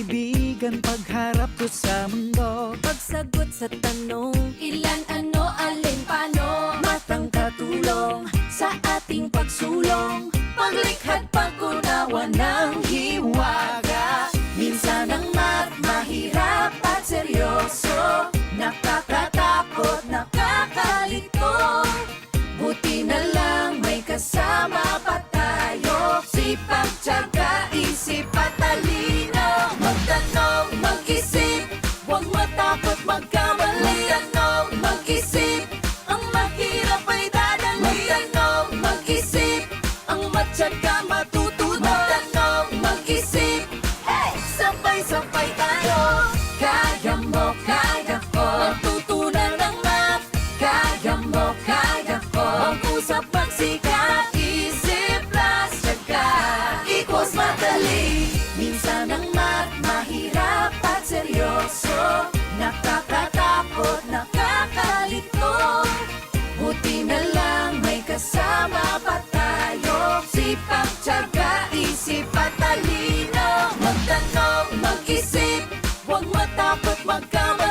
kaibigan pagharap ko sa mundo. Pagsagot sa tanong, ilan, ano, alin, paano. Matang katulong sa ating pagsulong, Paglikha't pag-unawa ng hiwaga. Minsan ang mahirap at seryoso, nakakatakot, nakakalito. Buti na lang may kasama pa tayo, sipag, tiyaga, isip at talino. Magtanong, mag-isip, huwag matakot magkamali. Magtanong, mag-isip, ang mahirap ay dadali. Magtanong, mag-isip, ang matyaga matututo. Magtanong, mag-isip, hey! Sabay-sabay tayo. Kaya mo, kaya ko, Matutunan ng math. kaya mo, kaya ko. Mag-usap, magsikap, isip plus tiyaga Equals madali. Minsan ang mahirap at seryoso, nakakatakot, nakakalito. Buti na lang may kasama pa tayo, sipag, tiyaga, isip at talino. Magtanong, mag-isip, huwag matakot magkamali.